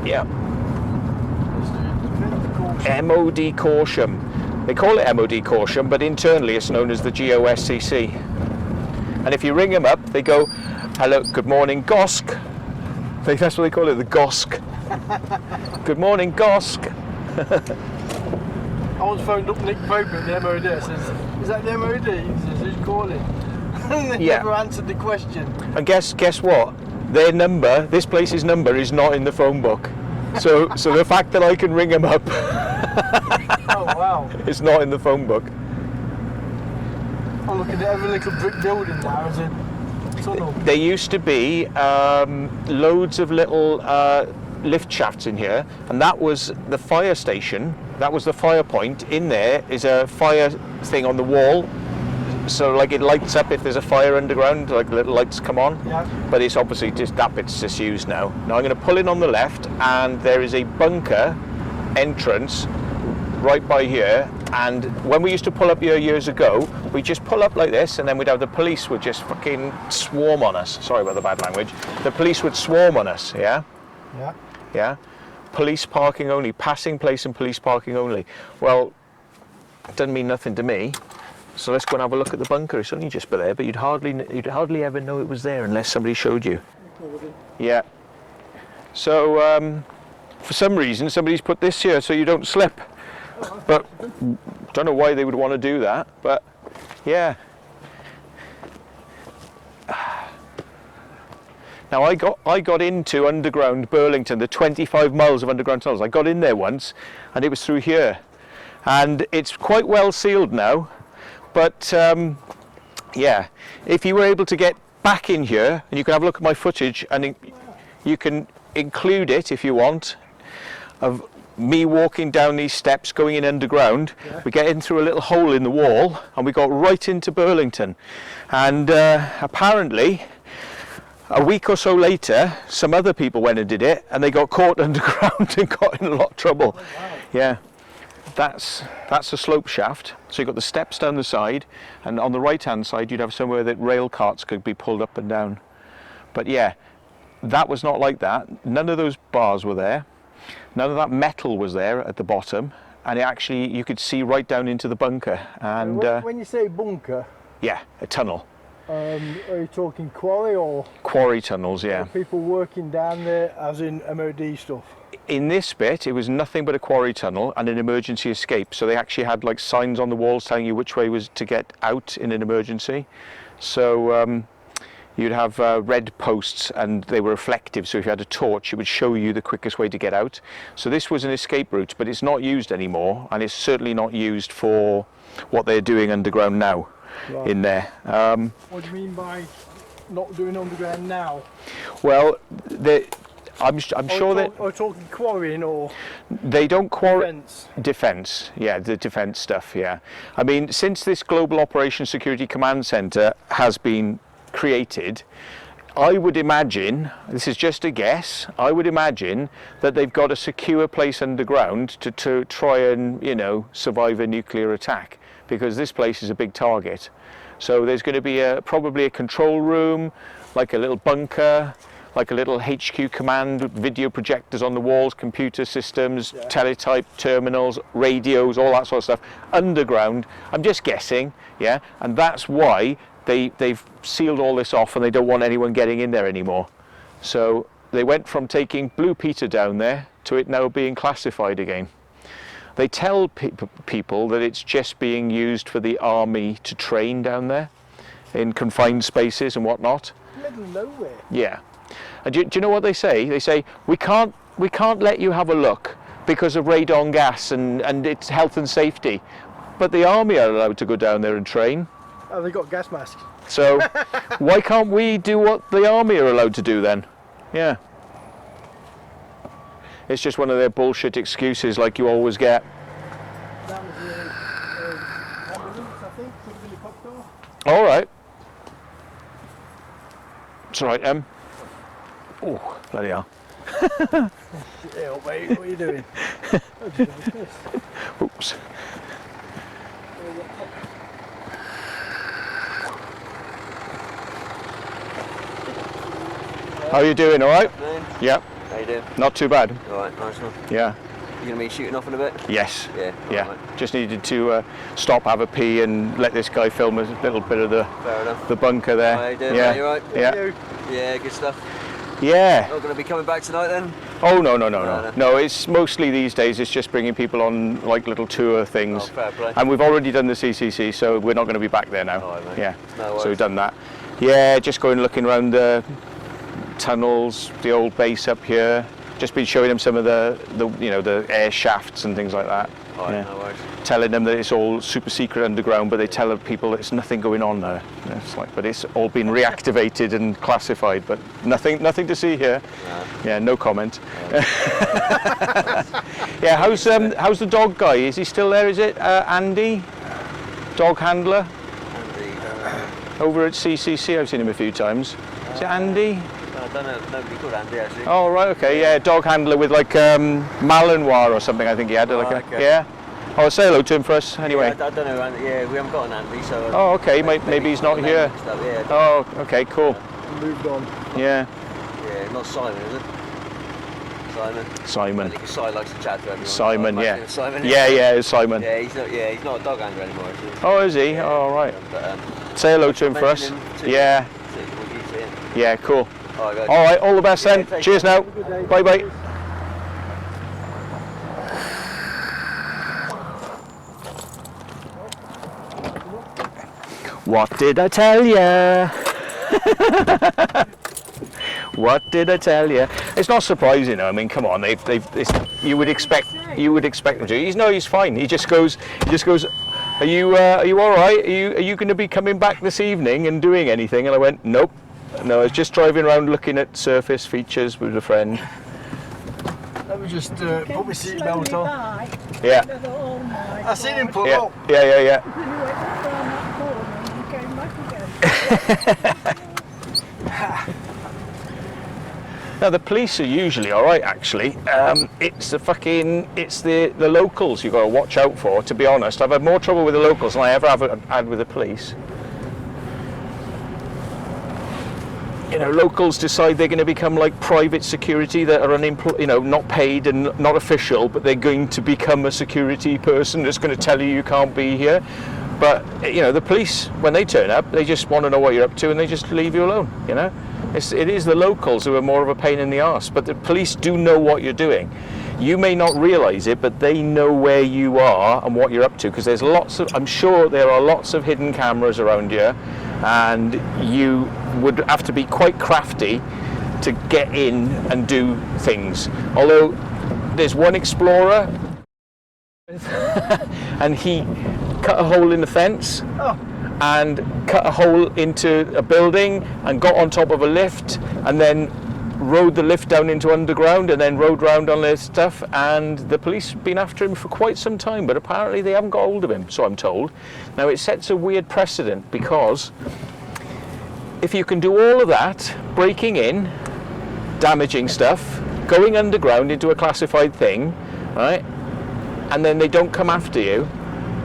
Yeah. MOD Corsham. They call it MOD Corsham, but internally it's known as the GOSCC. And if you ring them up, they go, "Hello, good morning, Gosk." That's what they call it, the Gosk. Good morning, Gosk. I once phoned up Nick Pope at the MOD. I says, "Is that the MOD?" He says, "Who's calling?" And they never answered the question. And guess what? Their number, this place's number, is not in the phone book. So the fact that I can ring them up, Oh wow! it's not in the phone book. I'm looking at every little brick building now as a tunnel. There used to be loads of little lift shafts in here, and that was the fire station. That was the fire point. In there is a fire thing on the wall, so like it lights up if there's a fire underground, like little lights come on. Yeah. But it's obviously just that bit's disused now. Now I'm going to pull in on the left, and there is a bunker entrance right by here. And when we used to pull up here years ago, we just pull up like this, and then we'd have the police would just fucking swarm on us. Sorry about the bad language. The police would swarm on us. Yeah. Yeah. Yeah. Police parking only, passing place and police parking only. Well, it doesn't mean nothing to me. So let's go and have a look at the bunker. It's only just below there, but you'd hardly ever know it was there unless somebody showed you. Yeah. So for some reason somebody's put this here so you don't slip. But don't know why they would want to do that. But yeah. Now I got into underground Burlington, the 25 miles of underground tunnels. I got in there once, and it was through here, and it's quite well sealed now. But yeah, if you were able to get back in here, and you can have a look at my footage, and you can include it if you want, of me walking down these steps going in underground. Yeah. We get in through a little hole in the wall, and we got right into Burlington. And apparently, a week or so later, some other people went and did it, and they got caught underground and got in a lot of trouble. Oh, wow. Yeah. That's a slope shaft. So you've got the steps down the side, and on the right hand side you'd have somewhere that rail carts could be pulled up and down. But yeah, that was not like that. None of those bars were there. None of that metal was there at the bottom, and you could see right down into the bunker. And when you say bunker, yeah, a tunnel. Are you talking quarry or? Quarry tunnels, yeah. People working down there as in MOD stuff? In this bit, it was nothing but a quarry tunnel and an emergency escape. So they actually had like signs on the walls telling you which way was to get out in an emergency. So you'd have red posts, and they were reflective. So if you had a torch, it would show you the quickest way to get out. So this was an escape route, but it's not used anymore, and it's certainly not used for what they're doing underground now. Right. In there. What do you mean by not doing underground now? Well, I'm sure that. Are you talking quarrying or? They don't quarry. Defence. Defence, yeah, the defence stuff, yeah. I mean, since this Global Operations Security Command Centre has been created, I would imagine, this is just a guess, I would imagine that they've got a secure place underground to try and, survive a nuclear attack. Because this place is a big target. So there's going to be probably a control room, like a little bunker, like a little HQ command, video projectors on the walls, computer systems, yeah. Teletype terminals, radios, all that sort of stuff, underground. I'm just guessing, yeah, and that's why they've sealed all this off, and they don't want anyone getting in there anymore. So they went from taking Blue Peter down there to it now being classified again. They tell people that it's just being used for the army to train down there in confined spaces and whatnot. Middle of nowhere. Yeah. And do you know what they say? They say, we can't let you have a look because of radon gas and it's health and safety. But the army are allowed to go down there and train. Oh, they got gas masks. So why can't we do what the army are allowed to do then? Yeah. It's just one of their bullshit excuses like you always get. That was the ambulance, I think, with the helicopter. All right. It's all right, Em. Oh, bloody hell. Yeah, mate, what are you doing? Oops. How are you doing? All right? Afternoon. Yeah. How you doing? Not too bad. All right, nice one. Yeah. You gonna be shooting off in a bit? Yes. Yeah. Yeah. Right. Just needed to stop, have a pee, and let this guy film a little bit of Fair enough. the bunker there. How you doing? Yeah. Mate? You all right? Yeah. Yeah, good stuff. Yeah. Not gonna be coming back tonight then? Oh no. No. No, it's mostly these days. It's just bringing people on like little tour things. Oh, fair play. And we've already done the CCC, so we're not going to be back there now. All right, mate. Yeah. No worries. So we've done that. Yeah, just going looking around the tunnels, the old base up here. Just been showing them some of the the air shafts and things like that. All right, Yeah. no worries. Telling them that it's all super secret underground, but they tell people there's nothing going on there. It's like, but it's all been reactivated and classified, but nothing to see here. No. Yeah, no comment. Yeah, how's the dog guy? Is he still there? Is it Andy, dog handler over at CCC? I've seen him a few times. Is it Andy? I don't know. Nobody called Andy actually. Oh right, okay, yeah, dog handler with like Malinois or something. I think he had Okay. yeah. Oh, say hello to him for us anyway. Yeah, I don't know. Andy. Yeah, we haven't got an Andy, so. Oh, okay, maybe he's not here. Stuff, yeah. Oh, okay, cool. Moved on. Yeah, Yeah, not Simon, is it? Simon. I Simon. think Si likes to chat to everyone. Simon, so I yeah. imagine it's Simon. Yeah, it's Simon. Yeah, he's not a dog handler anymore. Is he? Oh, is he? Oh, all right. But, Say hello to him for us. mention him to Yeah, see what you see him. yeah, cool. All right, guys. All right, all the best Yeah, then. take Cheers care. now. Bye bye. What did I tell ya? What did I tell you? It's not surprising. I mean, come on. You would expect them to. He's fine. He just goes. Are you all right? Are you going to be coming back this evening and doing anything? And I went, nope. No, I was just driving around looking at surface features with a friend. Let me just put my seatbelt on. Yeah. I seen him pull Yeah. up. Yeah. Now the police are usually all right, actually. It's the locals you've got to watch out for. To be honest, I've had more trouble with the locals than I ever have had with the police. You know, locals decide they're going to become like private security that are not paid and not official, but they're going to become a security person that's going to tell you can't be here. But you know, the police, when they turn up, they just want to know what you're up to and they just leave you alone. You know, it is the locals who are more of a pain in the arse. But the police do know what you're doing. You may not realise it, but they know where you are and what you're up to, because I'm sure there are lots of hidden cameras around here, and you would have to be quite crafty to get in and do things. Although there's one explorer and he cut a hole in the fence and cut a hole into a building and got on top of a lift and then rode the lift down into underground and then rode round on their stuff, and the police have been after him for quite some time, but apparently they haven't got hold of him, so I'm told. Now it sets a weird precedent, because if you can do all of that, breaking in, damaging stuff, going underground into a classified thing, right, and then they don't come after you,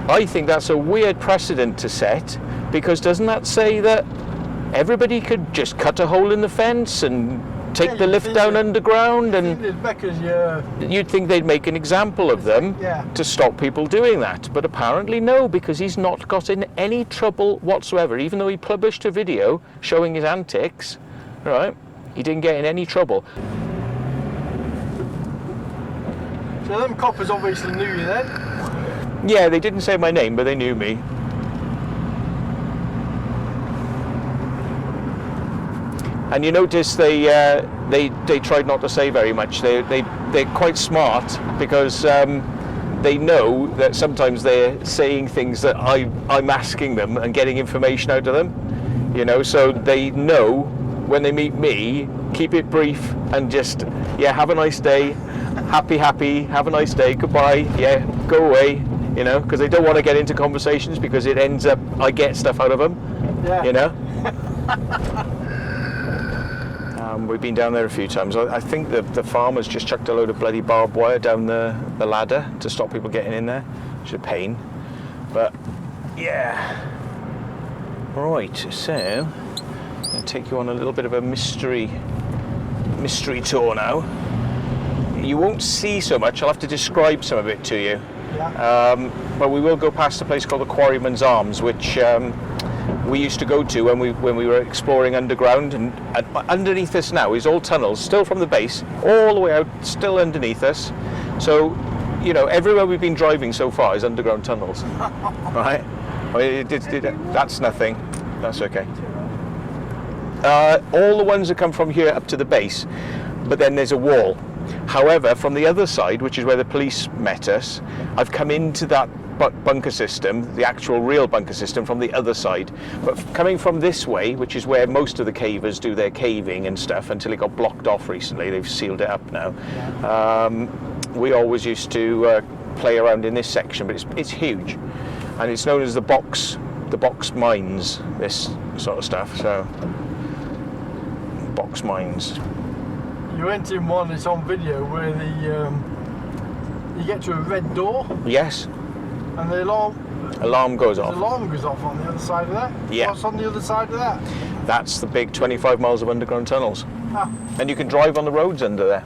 I think that's a weird precedent to set, because doesn't that say that everybody could just cut a hole in the fence and take the lift down underground? And you'd think they'd make an example of them to stop people doing that, but apparently no, because he's not got in any trouble whatsoever. Even though he published a video showing his antics, right, he didn't get in any trouble. So them coppers obviously knew you then? Yeah, they didn't say my name, but they knew me. And you notice they tried not to say very much. They're quite smart, because they know that sometimes they're saying things that I'm asking them and getting information out of them. You know, so they know when they meet me, keep it brief and just, yeah, have a nice day, happy, have a nice day, goodbye, yeah, go away. You know, because they don't want to get into conversations, because it ends up I get stuff out of them. Yeah. You know. We've been down there a few times. I think the farmers just chucked a load of bloody barbed wire down the ladder to stop people getting in there, which is a pain. But yeah. Right, so I'm going to take you on a little bit of a mystery mystery tour now. You won't see so much, I'll have to describe some of it to you. Yeah. But we will go past a place called the Quarryman's Arms, which we used to go to when we were exploring underground, and underneath us now is all tunnels, still from the base, all the way out, still underneath us. So, you know, everywhere we've been driving so far is underground tunnels, right? That's nothing, that's okay. All the ones that come from here up to the base, but then there's a wall. However, from the other side, which is where the police met us, I've come into that bunker system, the actual real bunker system, from the other side. But coming from this way, which is where most of the cavers do their caving and stuff, until it got blocked off recently, they've sealed it up now. We always used to play around in this section, but it's huge, and it's known as the box mines, this sort of stuff. So, box mines. You went in one that's on video where you get to a red door. Yes. And the alarm goes off. The alarm goes off on the other side of that. Yeah. What's on the other side of that? That's the big 25 miles of underground tunnels. Ah. And you can drive on the roads under there.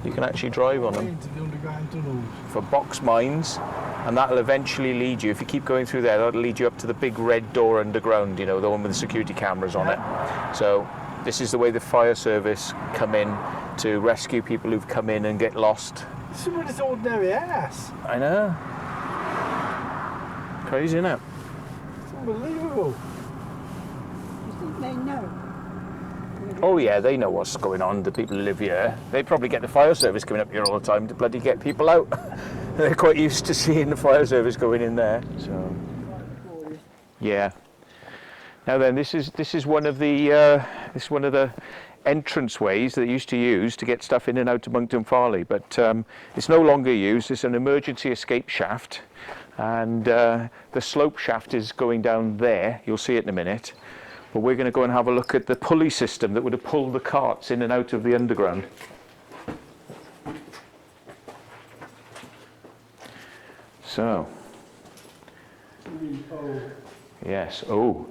You can actually drive on them. Into the underground tunnels. For box mines, and that'll eventually lead you, if you keep going through there, that'll lead you up to the big red door underground, you know, the one with the security cameras on it. So this is the way the fire service come in to rescue people who've come in and get lost. Somebody's ordinary ass. I know. Crazy, isn't it? It's unbelievable. You think they know? Oh yeah, they know what's going on, the people who live here. They probably get the fire service coming up here all the time to bloody get people out. They're quite used to seeing the fire service going in there. So, yeah. Now then, this is one of the entrance ways that they used to use to get stuff in and out of Monkton Farley, but it's no longer used. It's an emergency escape shaft, and the slope shaft is going down there. You'll see it in a minute. But we're going to go and have a look at the pulley system that would have pulled the carts in and out of the underground. So, yes, oh,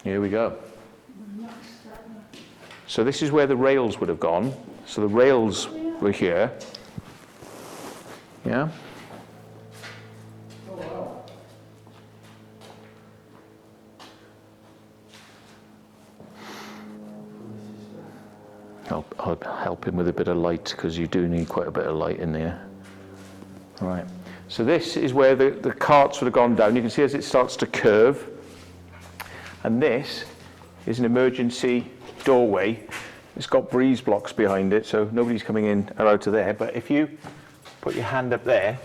here we go. So this is where the rails would have gone. So the rails were here. Yeah? I'll help him with a bit of light, because you do need quite a bit of light in there. Right. So this is where the carts would have gone down. You can see as it starts to curve. And this is an emergency doorway. It's got breeze blocks behind it, so nobody's coming in or out of there. But if you put your hand up there,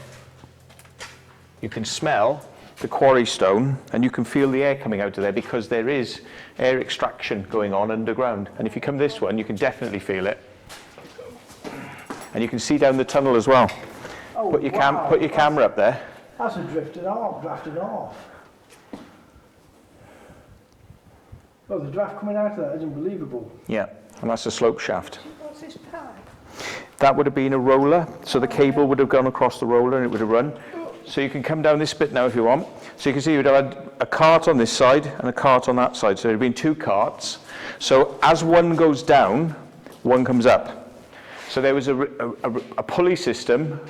you can smell the quarry stone, and you can feel the air coming out of there, because there is air extraction going on underground. And if you come this one, you can definitely feel it. And you can see down the tunnel as well. Oh, put your camera up there. That's a drafted off. Oh, the draft coming out of that is unbelievable. Yeah, and that's a slope shaft. What's this pipe? That would have been a roller, so the cable would have gone across the roller and it would have run. So you can come down this bit now if you want. So you can see you'd have had a cart on this side and a cart on that side. So there would have been two carts. So as one goes down, one comes up. So there was a pulley system,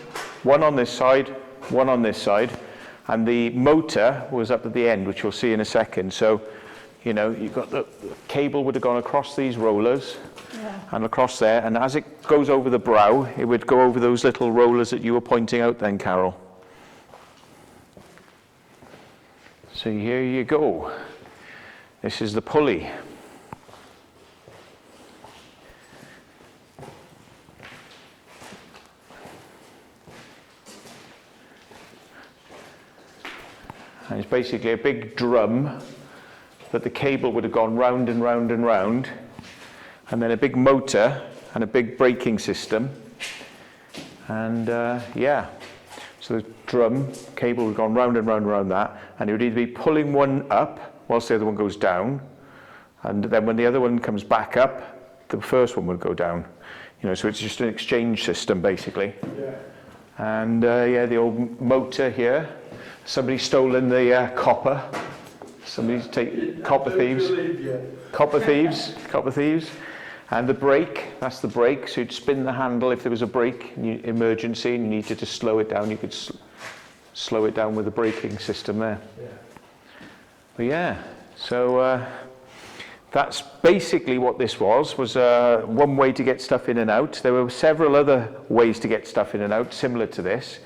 one on this side, one on this side, and the motor was up at the end, which you'll see in a second. So, you know, you've got the cable would have gone across these rollers, and across there, and as it goes over the brow, it would go over those little rollers that you were pointing out then, Carol. So here you go. This is the pulley. And it's basically a big drum that the cable would have gone round and round and round, and then a big motor and a big braking system. And yeah, so the drum cable would have gone round and round and round that, and it would either be pulling one up whilst the other one goes down, and then when the other one comes back up, the first one would go down. You know, so it's just an exchange system basically. Yeah. And yeah, the old motor here. Somebody's stolen the copper. Somebody's taken copper thieves. Copper thieves. And the brake, that's the brake, so you'd spin the handle if there was a brake emergency and you needed to slow it down, you could slow it down with the braking system there. Yeah. But yeah, so that's basically what this was one way to get stuff in and out. There were several other ways to get stuff in and out similar to this.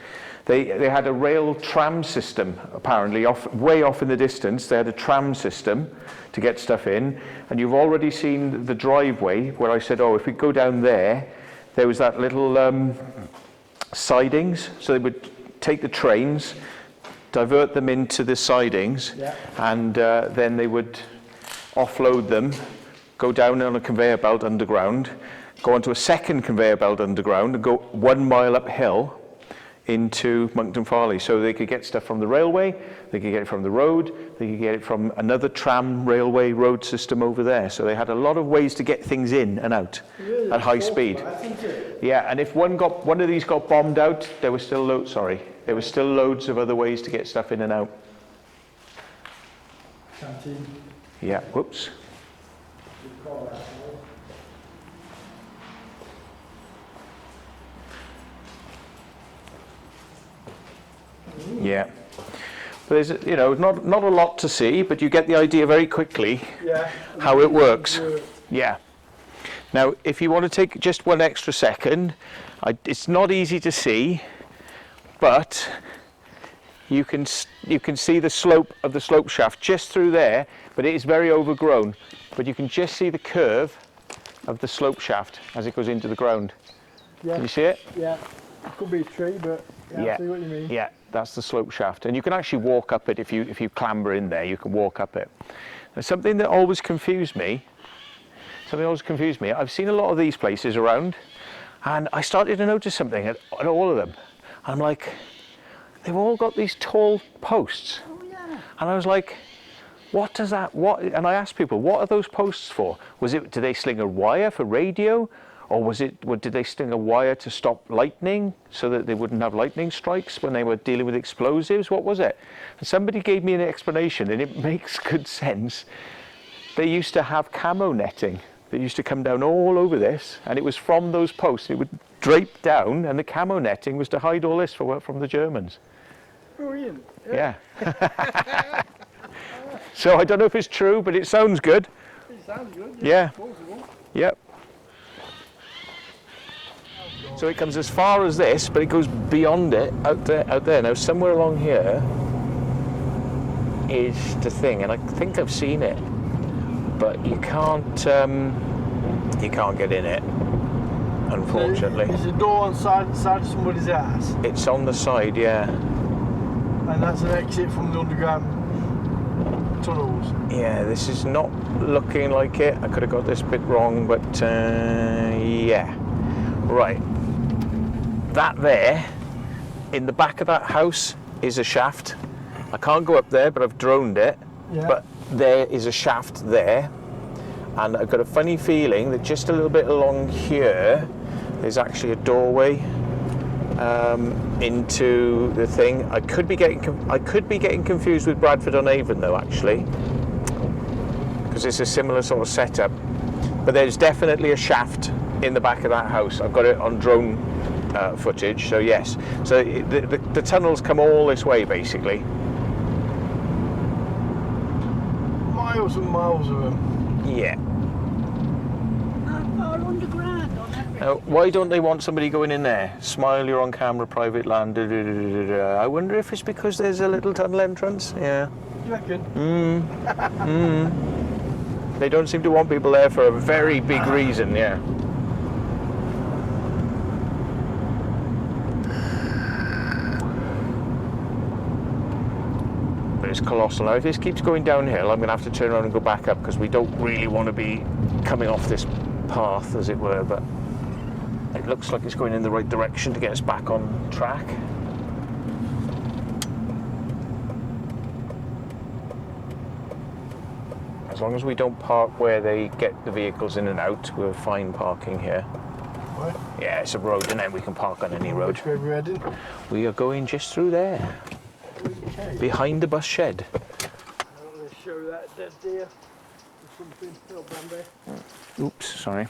They had a rail tram system, apparently, way off in the distance. They had a tram system to get stuff in. And you've already seen the driveway where I said, oh, if we go down there, there was that little sidings. So they would take the trains, divert them into the sidings, and then they would offload them, go down on a conveyor belt underground, go onto a second conveyor belt underground, and go 1 mile uphill into Monkton Farley, so they could get stuff from the railway, they could get it from the road, they could get it from another tram railway road system over there. So they had a lot of ways to get things in and out at high speed. Yeah, and if one of these got bombed out, there were still loads of other ways to get stuff in and out. Canteen. Yeah, whoops. Yeah, but there's not a lot to see, but you get the idea very quickly how it works. Yeah. Now, if you want to take just one extra second, it's not easy to see, but you can see the slope of the slope shaft just through there, but it is very overgrown. But you can just see the curve of the slope shaft as it goes into the ground. Yeah. Can you see it? Yeah. It could be a tree, but I see what you mean. Yeah, that's the slope shaft, and you can actually walk up it if you clamber in there. You can walk up it. Now, something that always confused me. I've seen a lot of these places around, and I started to notice something at all of them. I'm like, they've all got these tall posts. Oh, yeah. And I was like, what does that, and I asked people, what are those posts for? Did they sling a wire for radio? Or did they sling a wire to stop lightning so that they wouldn't have lightning strikes when they were dealing with explosives? What was it? And somebody gave me an explanation, and it makes good sense. They used to have camo netting that used to come down all over this, and it was from those posts. It would drape down, and the camo netting was to hide all this from the Germans. Brilliant. Yeah. So I don't know if it's true, but it sounds good. It sounds good. Yeah. Plausible. Yep. So it comes as far as this, but it goes beyond it, out there. Now, somewhere along here is the thing, and I think I've seen it, but you can't get in it, unfortunately. Is the door on the side of somebody's house? It's on the side, yeah. And that's an exit from the underground tunnels. Yeah, this is not looking like it. I could have got this bit wrong, but yeah. Right. That there, in the back of that house, is a shaft. I can't go up there, but I've droned it. Yeah. But there is a shaft there. And I've got a funny feeling that just a little bit along here, there's actually a doorway into the thing. I could be getting confused with Bradford-on-Avon though, actually, because it's a similar sort of setup. But there's definitely a shaft in the back of that house. I've got it on drone footage, so yes. So the tunnels come all this way, basically. Miles and miles of them. Yeah. How far underground on everything? Now, why don't they want somebody going in there? Smile, you're on camera, private land. I wonder if it's because there's a little tunnel entrance. Yeah. You reckon? They don't seem to want people there for a very big reason. Yeah. It's colossal. Now, if this keeps going downhill, I'm going to have to turn around and go back up because we don't really want to be coming off this path, as it were, but it looks like it's going in the right direction to get us back on track. As long as we don't park where they get the vehicles in and out, we're fine parking here. What? Yeah, it's a road, and then we can park on any road. Which way are we heading? We are going just through there. Okay. Behind the bus shed. I'm going to show that dead deer. something, little bambi. Oops, sorry.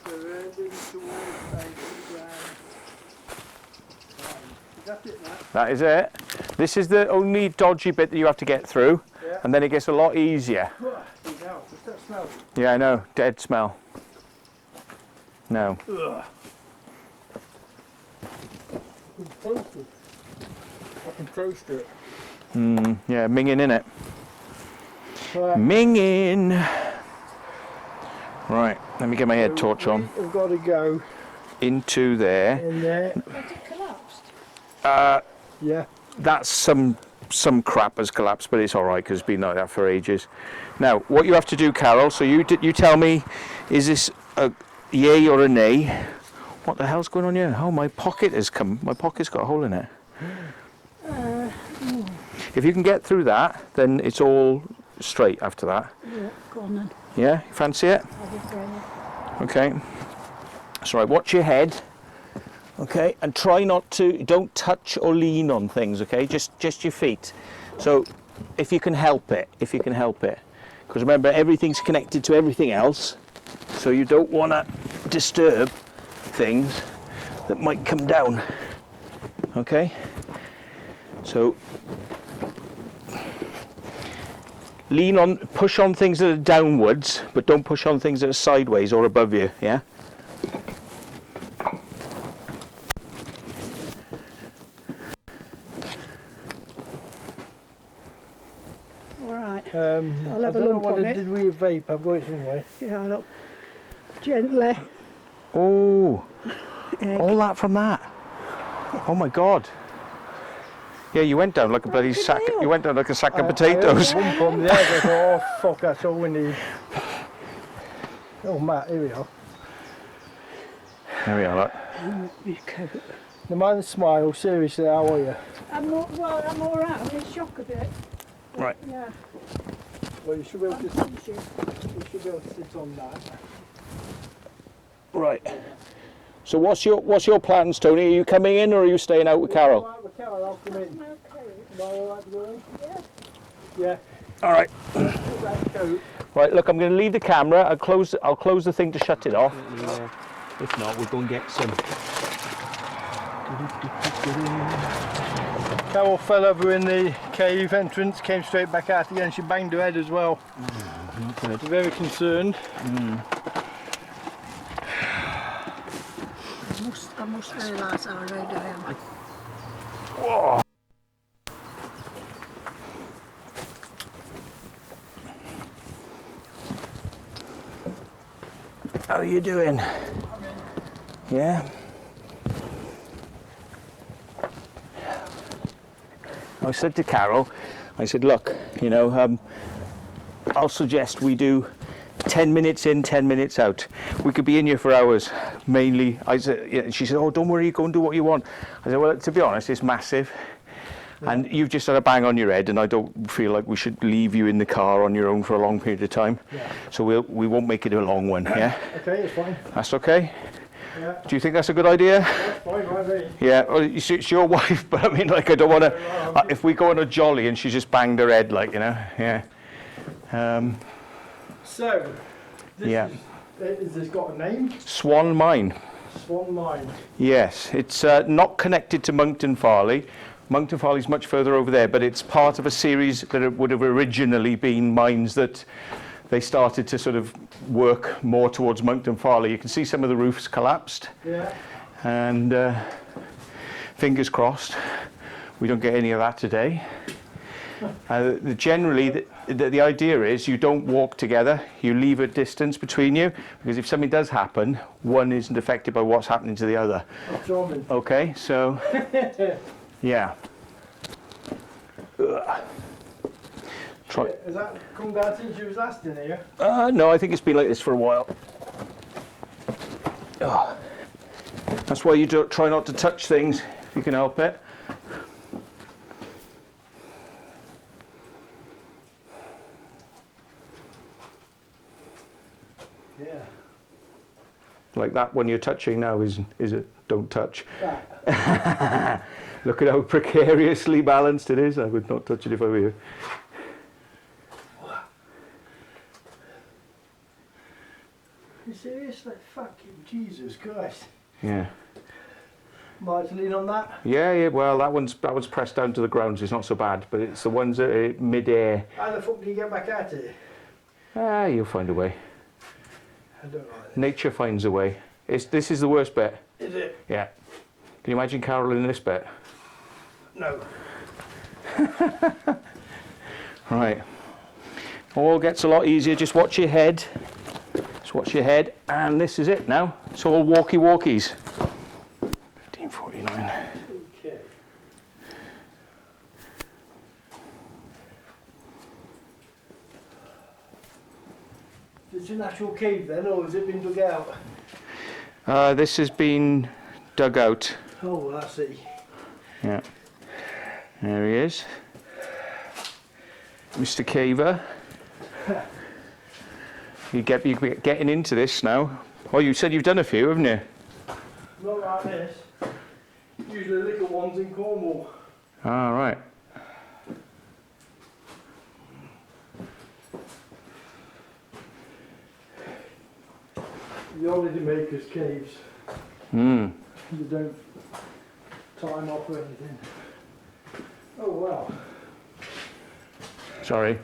Surrounding towards the ground. Is that it, Matt? That is it. This is the only dodgy bit that you have to get through, Yeah. and then it gets a lot easier. What's that smell? Yeah, I know. Dead smell. No. Ugh. I can taste it. I can taste it. Yeah, minging in it. Right. Minging. Right, let me get my head torch on. We've got to go Into there. in there. Has it collapsed? Yeah. That's some crap has collapsed, but it's all right because it's been like that for ages. Now, what you have to do, Carol, so you tell me, is this a yay or a nay? What the hell's going on here? Oh, my pocket has come. My pocket's got a hole in it. If you can get through that, then it's all straight after that. Yeah, go on then. Yeah, you fancy it? I'll be brave. Okay. That's right. Watch your head. Okay, and try not to. Don't touch or lean on things. Okay, just your feet. So, if you can help it, because remember everything's connected to everything else, so you don't want to disturb things that might come down. Okay. So. Push on things that are downwards, but don't push on things that are sideways or above you, yeah? All right. I'll have a lump on it. Did we vape? I've got it somewhere. Yeah, look. Gently. Oh, Egg. all that from that. Oh my God. Yeah, you went down like a bloody sack. You went down like a sack of potatoes. I from there, I thought, oh fuck, that's all we need. Oh Matt, here we are. There we are. Look. My coat. The man smile, seriously, how are you? I'm all right. I'm in shock a bit. Right. Yeah. Well, you should be able to, Thank you. you should be able to sit on that. Right. So what's your plans, Tony? Are you coming in or are you staying out with Carol? All right, with Carol, I'll come in. Okay. Am I all right to go in? Yeah. Yeah. All right. Put that coat. Right. Look, I'm going to leave the camera. I'll close the thing to shut it off. Yeah. If not, we'll go and get some. Carol fell over in the cave entrance, came straight back out again. She banged her head as well. Not good. Very concerned. I must realise how red I am. Whoa. How are you doing? Yeah? I said to Carol, I said, look, you know, I'll suggest we do 10 minutes in, 10 minutes out. We could be in here for hours, mainly. I said, yeah, she said, oh, don't worry, go and do what you want. I said, well, to be honest, it's massive. Yeah. And you've just had a bang on your head, and I don't feel like we should leave you in the car on your own for a long period of time. Yeah. So we won't make it a long one, yeah? Okay, it's fine. That's okay? Yeah. Do you think that's a good idea? That's fine, right? Yeah, well, it's your wife, but I mean, like, I don't want to, if we go on a jolly and she just banged her head, like, you know, yeah. So, Yeah. Is this got a name? Swan Mine. Swan Mine. Yes, it's not connected to Monkton Farley. Monkton Farley's much further over there, but it's part of a series that would have originally been mines that they started to sort of work more towards Monkton Farley. You can see some of the roofs collapsed. Yeah. And fingers crossed, we don't get any of that today. Generally, the idea is you don't walk together, you leave a distance between you, because if something does happen, one isn't affected by what's happening to the other. Okay, so, yeah. Try. Has that come down since you was last in here? No, I think it's been like this for a while. That's why you try not to touch things, if you can help it. Yeah. Like that one you're touching now is it? Don't touch. Look at how precariously balanced it is. I would not touch it if I were you. You serious? Like, fucking Jesus Christ. Yeah. Might have to lean on that. Yeah. Well, that one's pressed down to the ground, so it's not so bad. But it's the ones that are mid-air. How the fuck do you get back at it? You'll find a way. I don't like it. Nature finds a way. This is the worst bit. Is it? Yeah. Can you imagine Carol in this bit? No. Right. All gets a lot easier. Just watch your head. Just watch your head. And this is it now. It's all walkie-walkies. 1549. Okay. Is it an actual cave then, or has it been dug out? This has been dug out. Oh, I see. Yeah. There he is. Mr. Caver. You're getting into this now. Oh, you said you've done a few, haven't you? Not like this. Usually little ones in Cornwall. Ah, right. The holiday makers' caves. Hmm. You don't time off or anything. Oh wow. Sorry.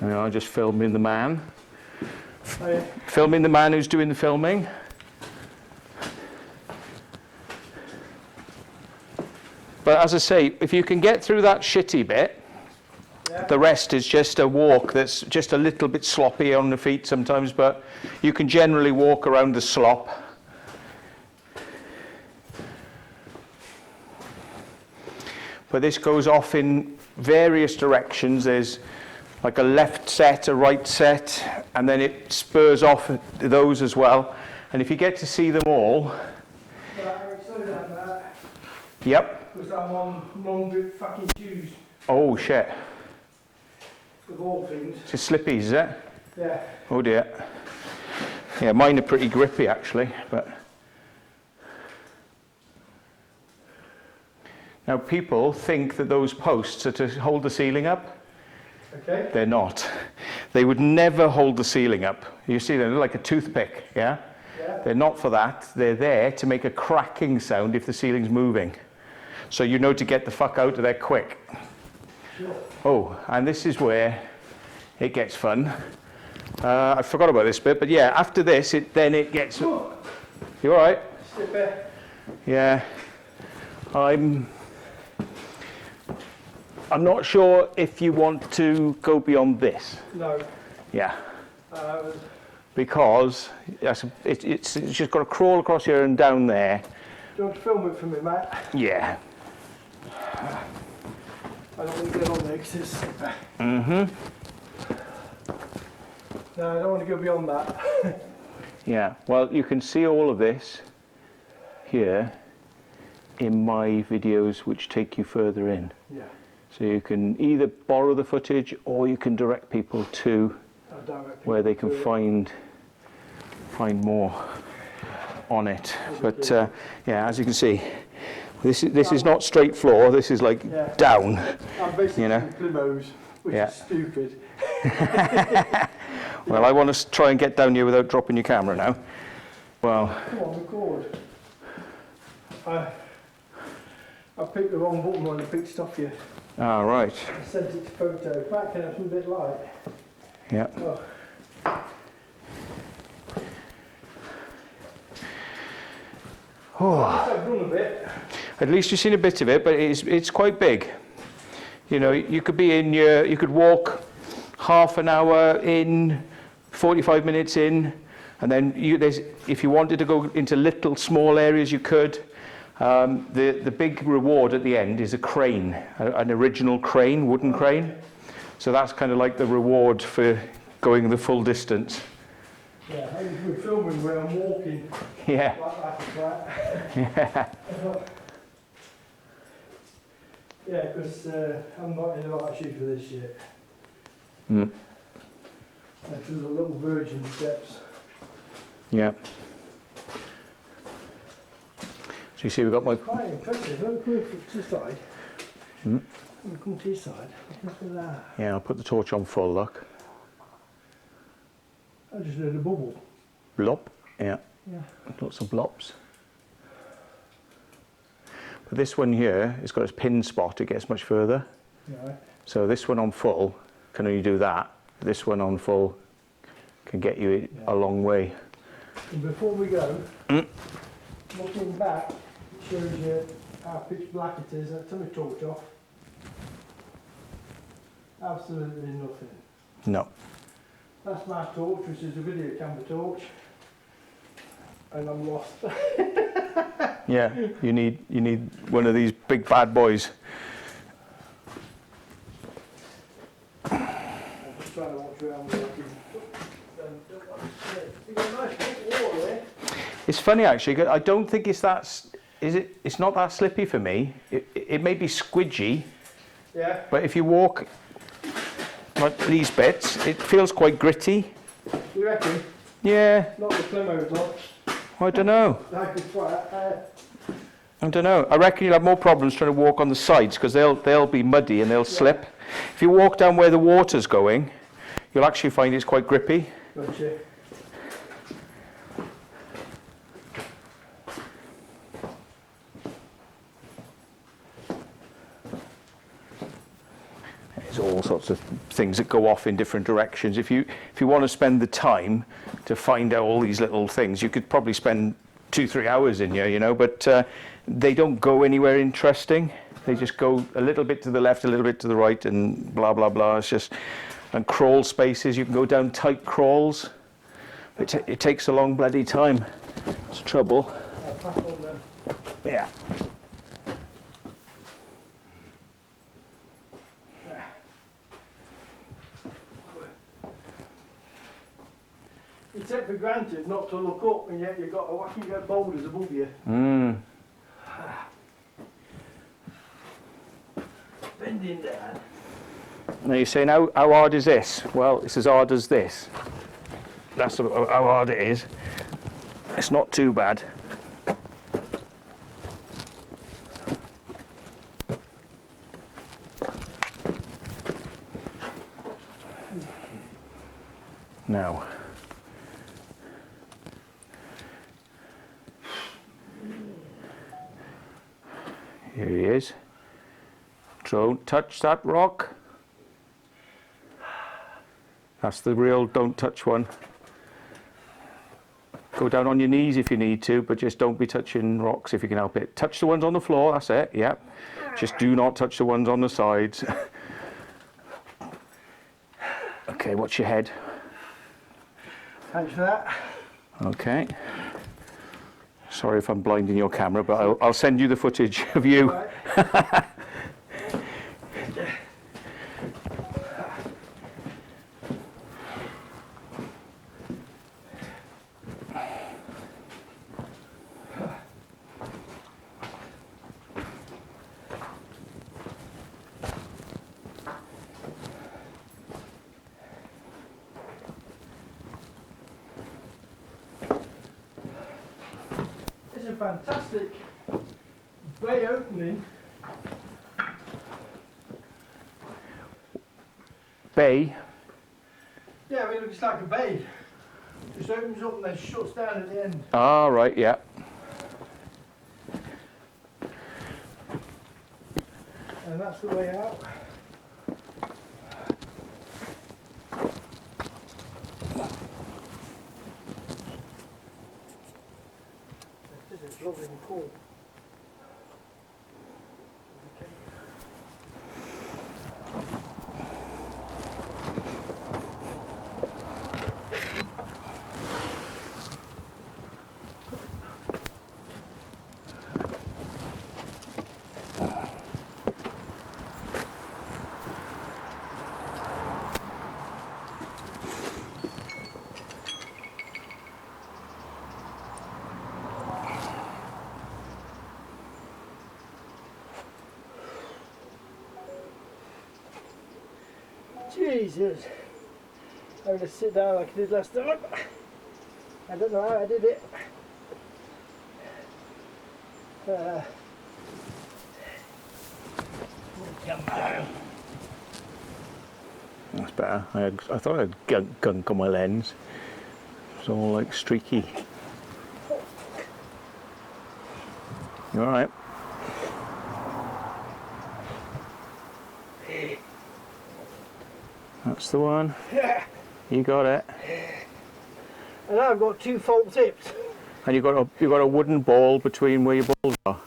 I'm just filming the man. Oh, yeah. Filming the man who's doing the filming. But as I say, if you can get through that shitty bit, Yeah. the rest is just a walk that's just a little bit sloppy on the feet sometimes, but you can generally walk around the slop. But this goes off in various directions. There's like a left set, a right set, and then it spurs off those as well. And if you get to see them all, yep. Was that one non-grip fucking shoes Oh shit. of all things? It's just slippies, is it? Yeah. Oh dear. Yeah, mine are pretty grippy actually, but. Now people think that those posts are to hold the ceiling up. Okay. They're not. They would never hold the ceiling up. You see, they're like a toothpick, yeah? Yeah. They're not for that. They're there to make a cracking sound if the ceiling's moving. So you know to get the fuck out of there quick. Sure. Oh, and this is where it gets fun. I forgot about this bit, but yeah, after this, then it gets... You all right? Slipper. Yeah. I'm not sure if you want to go beyond this. No. Yeah. Uh, Because it's just got to crawl across here and down there. do you want to film it for me, Matt? Yeah. I don't want to get on there because it's slipper. Mm-hmm. No, I don't want to go beyond that. Yeah. Well, you can see all of this here in my videos which take you further in. Yeah. So you can either borrow the footage or you can direct people to where they can find more on it. But yeah, as you can see, this is not straight floor. This is like down. I'm basically you know. Plymouths, which Yeah. is stupid. Well, I want to try and get down here without dropping your camera now. Well, Come on, record. I picked the wrong button when I picked stuff here. all right. I sent it to photo. Back can have some bit light. Yeah. Oh. Oh. I've done a bit. At least you've seen a bit of it, but it's quite big. You know, you could walk half an hour in, 45 minutes in, and then if you wanted to go into little small areas, you could. The big reward at the end is a crane, an original crane, wooden crane. So that's kind of like the reward for going the full distance. Yeah, we're filming where I'm walking. Yeah. Like that. Yeah. Yeah, because I'm not in the right shape for this yet. Mm. And through the little virgin steps. Yeah. So you see, we've got my. Quite impressive. Look, come to the side. Mm. Come to your side. Look at that. Yeah, I'll put the torch on full. Look. I just heard a bubble. Blop. Yeah. Yeah. Lots of blops. But this one here, it's got its pin spot, it gets much further. Right. So this one on full can only do that. This one on full can get you a long way. And before we go, looking back, it shows you how pitch black it is. I turn my torch off. Absolutely nothing. No. That's my torch, which is a video camera torch. And I'm lost. Yeah, you need one of these big bad boys. I'm just trying to watch where I'm walking. You got a nice big wall there. It's funny actually. I don't think it's that. Is it? It's not that slippy for me. It may be squidgy, Yeah. but if you walk like these bits, it feels quite gritty. You reckon? Yeah. Not the Plymouth lot. I don't know. I could try it. I don't know. I reckon you'll have more problems trying to walk on the sides because they'll be muddy and they'll slip. If you walk down where the water's going, you'll actually find it's quite grippy. Gotcha. There's all sorts of things that go off in different directions. If you want to spend the time to find out all these little things, you could probably spend 2-3 hours in here, you know, but they don't go anywhere interesting. They just go a little bit to the left, a little bit to the right, and blah, blah, blah. It's just, and crawl spaces, you can go down tight crawls. It takes a long bloody time. It's trouble. I'll pass on them. Yeah. You take for granted not to look up, and yet you've got a wacky red boulders above you. Bending down. Now you're saying, how hard is this? Well, it's as hard as this. That's how hard it is. It's not too bad. Now, here he is. Don't touch that rock. That's the real don't touch one. Go down on your knees if you need to, but just don't be touching rocks if you can help it. Touch the ones on the floor, that's it, yep. Just do not touch the ones on the sides. Okay, watch your head. Thanks for that. Okay. Sorry if I'm blinding your camera, but I'll send you the footage of you. Right. It's a fantastic bay opening. Bay. Yeah, I mean, it looks like a bay. Just opens up and then shuts down at the end. Ah, right, yeah. And that's the way out. This is lovely and cool. Jesus. I'm going to sit down like I did last time. I don't know how I did it. Come down. That's better. I thought I had gunk on my lens. It's all like streaky. You alright? That's the one. Yeah. You got it. And I've got 2 fault tips. And you got a wooden ball between where your balls are.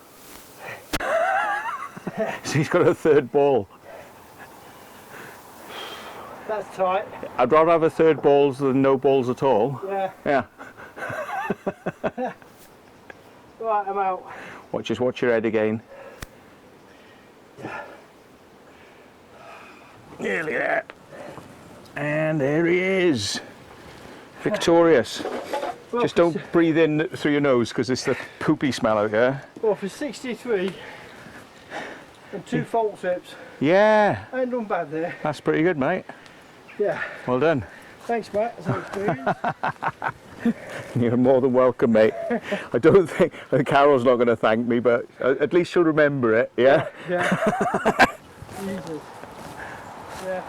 So he's got a 3rd ball. That's tight. I'd rather have a 3rd balls than no balls at all. Yeah. Yeah. Right, I'm out. Watch your head again. Nearly there. And there he is. Victorious. Well, Just don't breathe in through your nose because it's the poopy smell out here. Well, for 63 and 2 fault tips, Yeah, I ain't done bad there. that's pretty good, mate. Yeah. Well done. Thanks, Matt. It's an experience. You're more than welcome, mate. I don't think Carol's not going to thank me, but at least she'll remember it. Yeah. Yeah. Jesus. Yeah.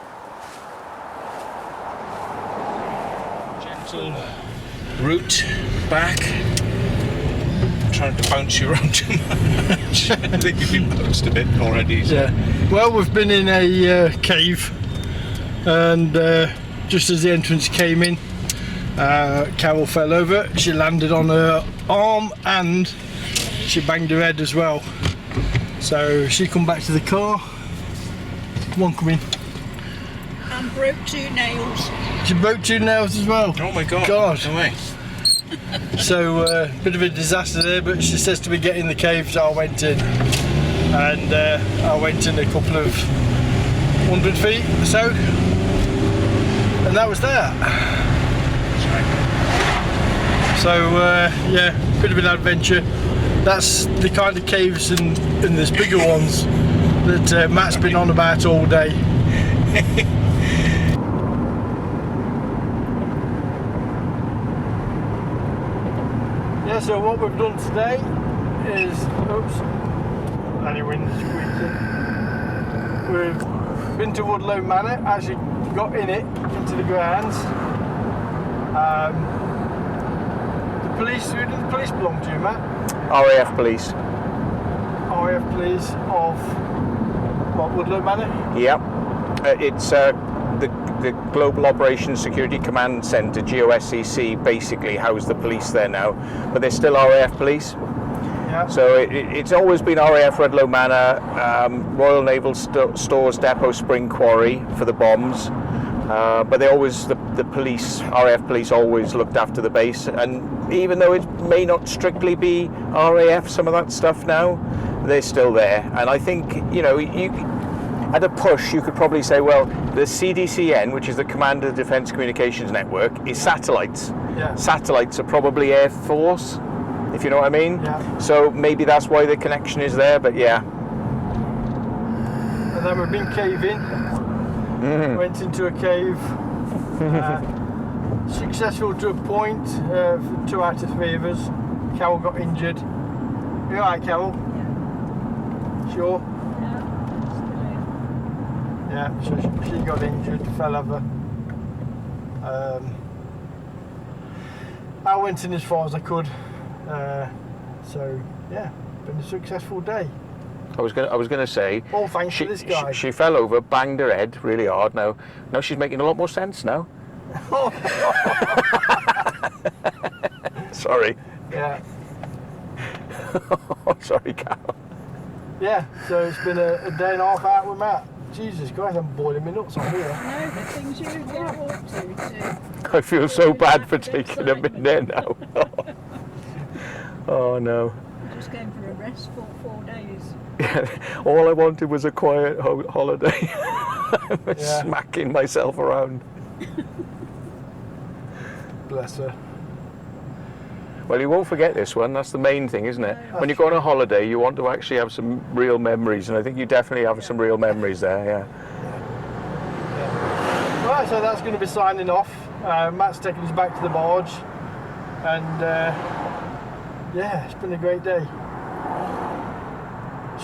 Gentle route back. I'm trying to bounce you around too much. I think you've been bounced a bit already. So. Yeah. Well, we've been in a cave, and just as the entrance came in, Carol fell over. She landed on her arm and she banged her head as well. So she come back to the car. One come in. And broke 2 nails. She broke 2 nails as well. Oh my God. God. No way. So bit of a disaster there, but she says to me get in the cave, so I went in. And I went in a couple of 100 feet or so. And that was that. So yeah, bit of an adventure. That's the kind of caves and there's bigger ones that Matt's been on about all day. Yeah, so what we've done today is, oops, any wind squeezing. We've been to Woodlow Manor, actually got in it, into the grounds. The police, who did the police belong to, Matt? RAF police. RAF police of, what, Woodlow Manor? Yep. It's the Global Operations Security Command Centre, GOSCC, basically house the police there now, but they're still RAF police. Yeah. So it's always been RAF Redlow Manor, Royal Naval Stores Depot Spring Quarry for the bombs, but they always, the police, RAF police always looked after the base, and even though it may not strictly be RAF, some of that stuff now, they're still there. And I think, you know, at a push, you could probably say, well, the CDCN, which is the Command of Defence Communications Network, is satellites. Yeah. Satellites are probably Air Force, if you know what I mean. Yeah. So maybe that's why the connection is there, but yeah. And then we've been caving. Went into a cave. Successful to a point for 2 out of 3 of us. Carol got injured. You alright, Carol? Yeah. Sure? Yeah. Yeah, so she got injured, fell over. I went in as far as I could. So yeah, been a successful day. I was gonna say. All thanks to this guy. She fell over, banged her head really hard. Now she's making a lot more sense now. Sorry. Yeah. Sorry, Carol. Yeah, so it's been a day and a half out with Matt. Jesus Christ, I'm boiling my nuts on here. No, the things you get up to. I feel so bad for taking them in there now. Oh no. I'm just going for a restful 4 days. All I wanted was a quiet holiday. I was Yeah. smacking myself around. Bless her. Well, you won't forget this one. That's the main thing, isn't it? When you go on a holiday, you want to actually have some real memories, and I think you definitely have some real memories there. Yeah. Right, so that's going to be signing off. Matt's taking us back to the barge, and yeah, it's been a great day.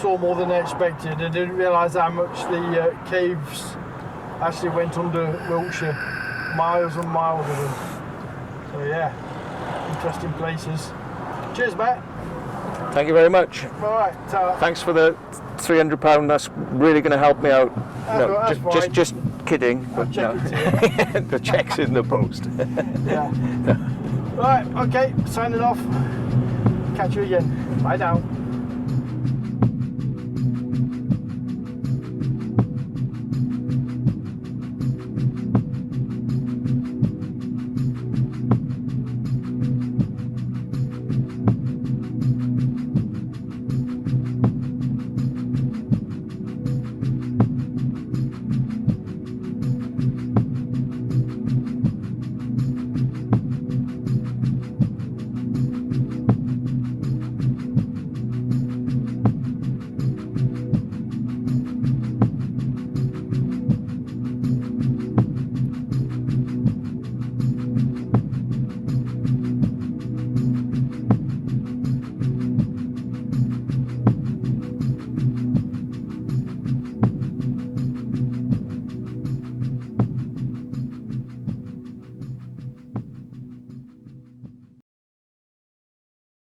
Saw more than I expected. I didn't realise how much the caves actually went under Wiltshire. Miles and miles of them. So yeah, interesting places. Cheers, Matt. Thank you very much. Alright, Thanks for the £300. That's really going to help me out. No, that's fine. just kidding. But check no. it The check's in the post. yeah. Right, okay, signing off. Catch you again. Bye now.